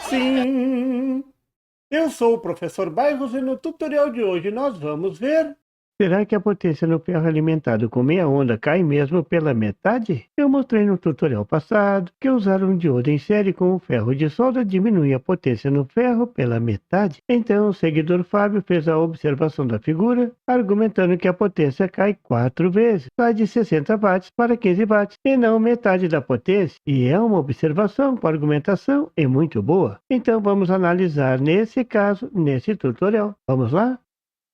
Sim, eu sou o professor Bairros e no tutorial de hoje nós vamos ver... Será que a potência no ferro alimentado com meia onda cai mesmo pela metade? Eu mostrei no tutorial passado que usar um diodo em série com o ferro de solda diminui a potência no ferro pela metade. Então o seguidor Fábio fez a observação da figura, argumentando que a potência cai 4 vezes, sai de 60 watts para 15 watts, e não metade da potência. E é uma observação com argumentação e muito boa. Então vamos analisar nesse caso, nesse tutorial. Vamos lá?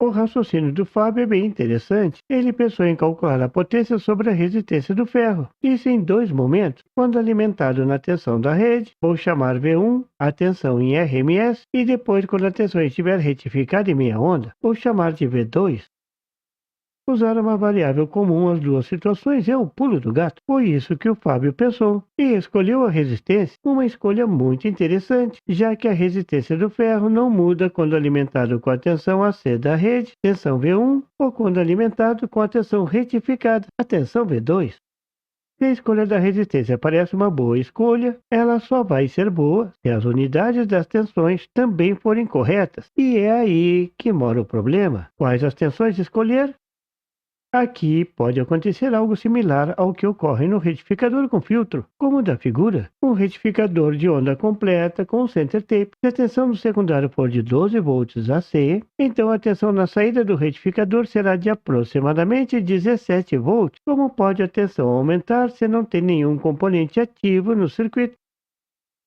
O raciocínio do Fábio é bem interessante. Ele pensou em calcular a potência sobre a resistência do ferro. Isso em 2 momentos. Quando alimentado na tensão da rede, vou chamar V1, a tensão em RMS, e depois, quando a tensão estiver retificada em meia onda, vou chamar de V2. Usar uma variável comum às duas situações é o pulo do gato. Foi isso que o Fábio pensou e escolheu a resistência, uma escolha muito interessante, já que a resistência do ferro não muda quando alimentado com a tensão AC da rede, tensão V1, ou quando alimentado com a tensão retificada, a tensão V2. Se a escolha da resistência parece uma boa escolha, ela só vai ser boa se as unidades das tensões também forem corretas. E é aí que mora o problema. Quais as tensões escolher? Aqui pode acontecer algo similar ao que ocorre no retificador com filtro, como o da figura. Um retificador de onda completa com center tape. Se a tensão no secundário for de 12 volts AC, então a tensão na saída do retificador será de aproximadamente 17 volts. Como pode a tensão aumentar se não tem nenhum componente ativo no circuito?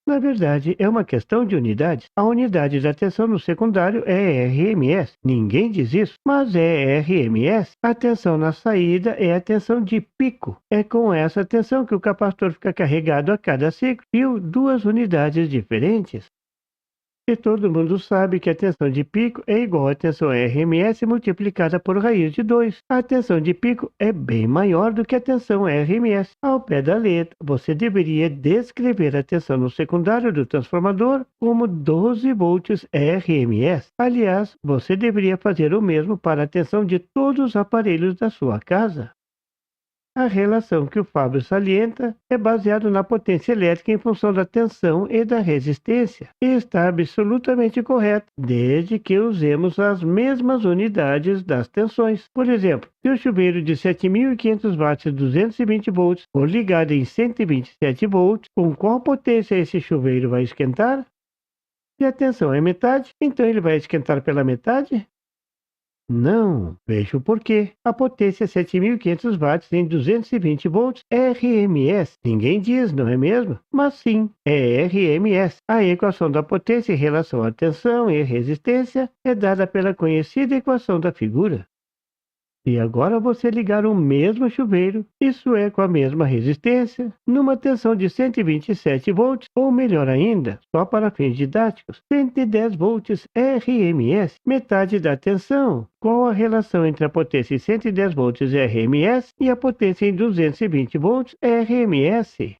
Na verdade, é uma questão de unidades. A unidade da tensão no secundário é RMS. Ninguém diz isso, mas é RMS. A tensão na saída é a tensão de pico. É com essa tensão que o capacitor fica carregado a cada ciclo, viu? 2 unidades diferentes. E todo mundo sabe que a tensão de pico é igual à tensão RMS multiplicada por raiz de 2. A tensão de pico é bem maior do que a tensão RMS. Ao pé da letra, você deveria descrever a tensão no secundário do transformador como 12 volts RMS. Aliás, você deveria fazer o mesmo para a tensão de todos os aparelhos da sua casa. A relação que o Fábio salienta é baseada na potência elétrica em função da tensão e da resistência, e está absolutamente correta, desde que usemos as mesmas unidades das tensões. Por exemplo, se o chuveiro de 7.500 watts e 220 volts for ligado em 127 volts, com qual potência esse chuveiro vai esquentar? Se a tensão é metade, então ele vai esquentar pela metade? Não, veja o porquê. A potência é 7.500 watts em 220 volts RMS. Ninguém diz, não é mesmo? Mas sim, é RMS. A equação da potência em relação à tensão e resistência é dada pela conhecida equação da figura. E agora você ligar o mesmo chuveiro, isso é com a mesma resistência, numa tensão de 127 volts, ou melhor ainda, só para fins didáticos, 110 volts RMS, metade da tensão. Qual a relação entre a potência em 110 volts RMS e a potência em 220 volts RMS?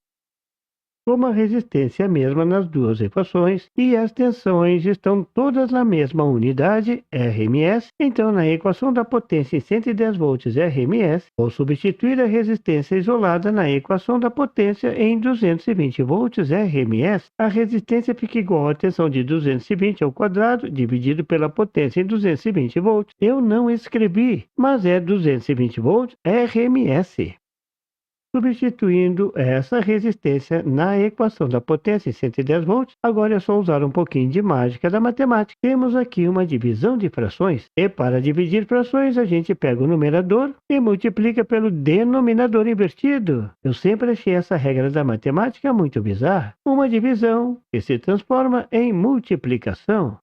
Como a resistência é a mesma nas duas equações e as tensões estão todas na mesma unidade, RMS, então na equação da potência em 110 volts RMS, vou substituir a resistência isolada na equação da potência em 220 volts RMS. A resistência fica igual à tensão de 220 ao quadrado dividido pela potência em 220 volts. Eu não escrevi, mas é 220 volts RMS. Substituindo essa resistência na equação da potência em 110 volts, agora é só usar um pouquinho de mágica da matemática. Temos aqui uma divisão de frações, e para dividir frações a gente pega o numerador e multiplica pelo denominador invertido. Eu sempre achei essa regra da matemática muito bizarra. Uma divisão que se transforma em multiplicação.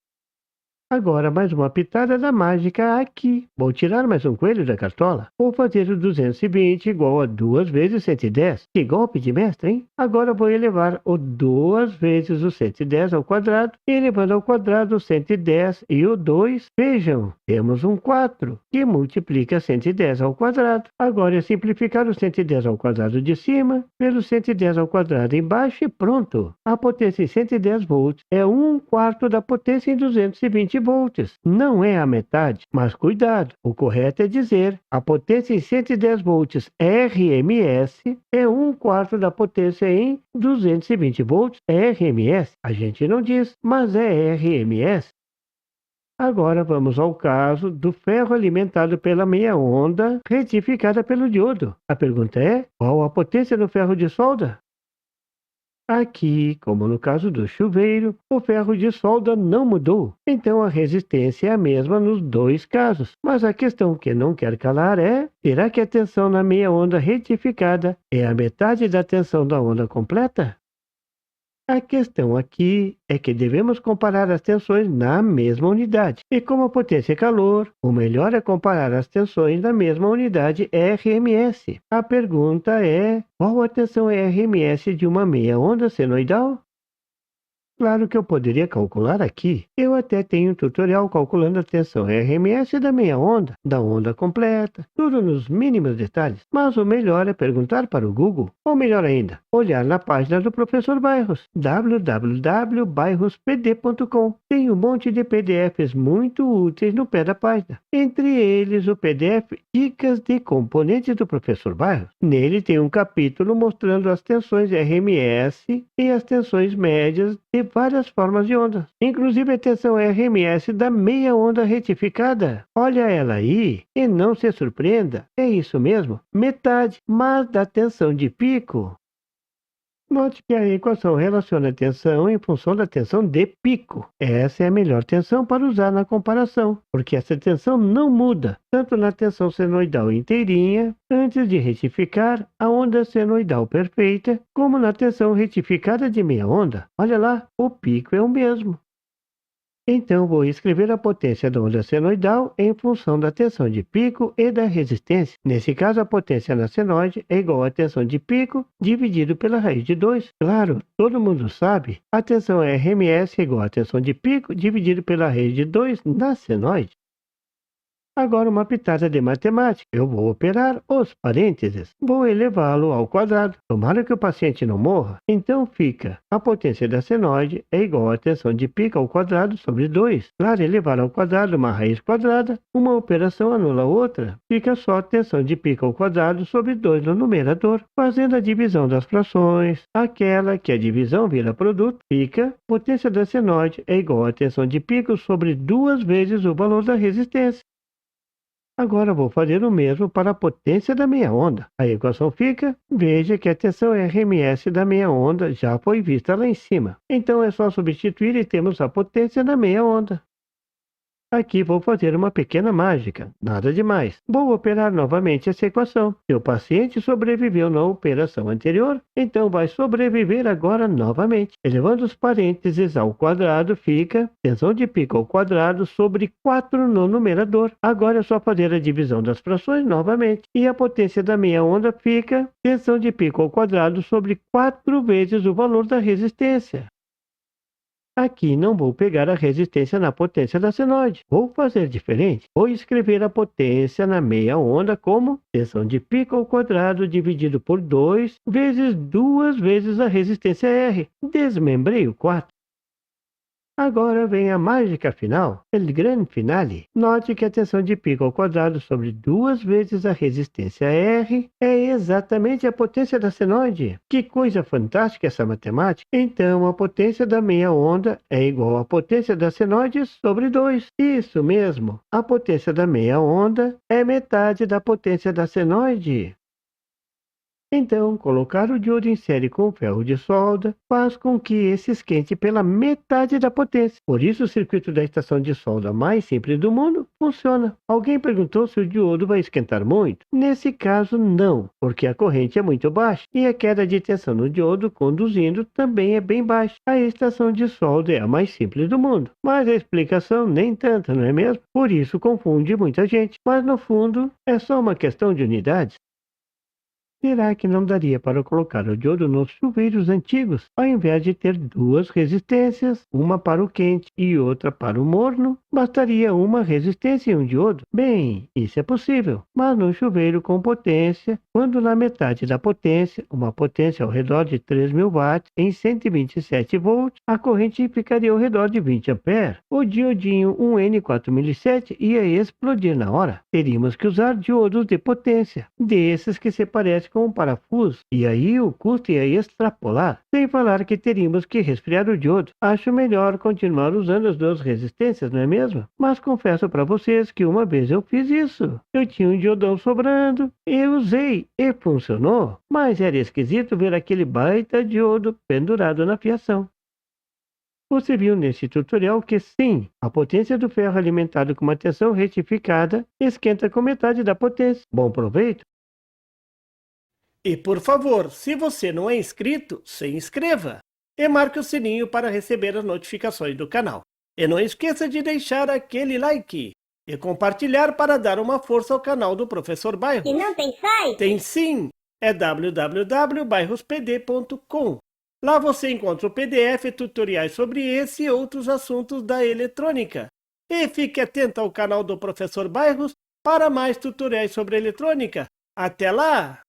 Agora mais uma pitada da mágica aqui. Vou tirar mais um coelho da cartola. Vou fazer o 220 igual a 2 vezes 110. Que golpe de mestre, hein? Agora vou elevar o 2 vezes o 110 ao quadrado, elevando ao quadrado o 110 e o 2. Vejam, temos um 4, que multiplica 110 ao quadrado. Agora é simplificar o 110 ao quadrado de cima, pelo 110 ao quadrado embaixo e pronto. A potência em 110 volts é 1/4 da potência em 220 120 volts. Não é a metade, mas cuidado, o correto é dizer a potência em 110 volts RMS é 1/4 da potência em 220 volts RMS. A gente não diz, mas é RMS. Agora vamos ao caso do ferro alimentado pela meia onda retificada pelo diodo. A pergunta é: qual a potência do ferro de solda? Aqui, como no caso do chuveiro, o ferro de solda não mudou, então a resistência é a mesma nos dois casos. Mas a questão que não quer calar é: será que a tensão na meia onda retificada é a metade da tensão da onda completa? A questão aqui é que devemos comparar as tensões na mesma unidade. E como a potência é calor, o melhor é comparar as tensões na mesma unidade RMS. A pergunta é: qual a tensão RMS de uma meia onda senoidal? Claro que eu poderia calcular aqui. Eu até tenho um tutorial calculando a tensão RMS da meia onda, da onda completa, tudo nos mínimos detalhes. Mas o melhor é perguntar para o Google, ou melhor ainda, olhar na página do professor Bairros, www.bairrospd.com. Tem um monte de PDFs muito úteis no pé da página. Entre eles o PDF Dicas de Componentes do professor Bairros. Nele tem um capítulo mostrando as tensões RMS e as tensões médias de várias formas de onda, inclusive a tensão RMS da meia onda retificada. Olha ela aí e não se surpreenda, é isso mesmo, metade, mas da tensão de pico. Note que a equação relaciona a tensão em função da tensão de pico. Essa é a melhor tensão para usar na comparação, porque essa tensão não muda, tanto na tensão senoidal inteirinha, antes de retificar a onda senoidal perfeita, como na tensão retificada de meia onda. Olha lá, o pico é o mesmo. Então, vou escrever a potência da onda senoidal em função da tensão de pico e da resistência. Nesse caso, a potência na senoide é igual à tensão de pico dividido pela raiz de 2. Claro, todo mundo sabe, a tensão RMS é igual à tensão de pico dividido pela raiz de 2 na senoide. Agora uma pitada de matemática. Eu vou operar os parênteses. Vou elevá-lo ao quadrado. Tomara que o paciente não morra. Então fica: a potência da senoide é igual à tensão de pico ao quadrado sobre 2. Claro, elevar ao quadrado uma raiz quadrada, uma operação anula a outra. Fica só a tensão de pico ao quadrado sobre 2 no numerador. Fazendo a divisão das frações, aquela que a divisão vira produto, fica: potência da senoide é igual à tensão de pico sobre 2 vezes o valor da resistência. Agora vou fazer o mesmo para a potência da meia onda. A equação fica: veja que a tensão RMS da meia onda já foi vista lá em cima. Então é só substituir e temos a potência da meia onda. Aqui vou fazer uma pequena mágica, nada demais. Vou operar novamente essa equação. Se o paciente sobreviveu na operação anterior, então vai sobreviver agora novamente. Elevando os parênteses ao quadrado fica tensão de pico ao quadrado sobre 4 no numerador. Agora é só fazer a divisão das frações novamente. E a potência da meia onda fica tensão de pico ao quadrado sobre 4 vezes o valor da resistência. Aqui não vou pegar a resistência na potência da senoide. Vou fazer diferente. Vou escrever a potência na meia onda como tensão de pico ao quadrado dividido por 2 vezes 2 vezes a resistência R. Desmembrei o 4. Agora vem a mágica final, el gran finale. Note que a tensão de pico ao quadrado sobre 2 vezes a resistência R é exatamente a potência da senoide. Que coisa fantástica essa matemática! Então, a potência da meia onda é igual à potência da senoide sobre 2. Isso mesmo, a potência da meia onda é metade da potência da senoide. Então, colocar o diodo em série com ferro de solda faz com que esse esquente pela metade da potência. Por isso, o circuito da estação de solda mais simples do mundo funciona. Alguém perguntou se o diodo vai esquentar muito? Nesse caso, não, porque a corrente é muito baixa e a queda de tensão no diodo conduzindo também é bem baixa. A estação de solda é a mais simples do mundo, mas a explicação nem tanto, não é mesmo? Por isso confunde muita gente, mas no fundo é só uma questão de unidades. Será que não daria para colocar o diodo nos chuveiros antigos, ao invés de ter duas resistências, uma para o quente e outra para o morno? Bastaria uma resistência e um diodo? Bem, isso é possível, mas num chuveiro com potência, quando na metade da potência, uma potência ao redor de 3.000 watts em 127 volts, a corrente ficaria ao redor de 20 amperes. O diodinho 1N4007 ia explodir na hora. Teríamos que usar diodos de potência, desses que se parecem com um parafuso, e aí o custo ia extrapolar. Sem falar que teríamos que resfriar o diodo. Acho melhor continuar usando as duas resistências, não é mesmo? Mas confesso para vocês que uma vez eu fiz isso. Eu tinha um diodão sobrando, eu usei e funcionou, mas era esquisito ver aquele baita diodo pendurado na fiação. Você viu nesse tutorial que sim, a potência do ferro alimentado com uma tensão retificada esquenta com metade da potência. Bom proveito! E por favor, se você não é inscrito, se inscreva e marque o sininho para receber as notificações do canal. E não esqueça de deixar aquele like e compartilhar para dar uma força ao canal do Professor Bairros. E não tem site? Tem sim, é www.bairrospd.com. Lá você encontra o PDF e tutoriais sobre esse e outros assuntos da eletrônica. E fique atento ao canal do Professor Bairros para mais tutoriais sobre eletrônica. Até lá!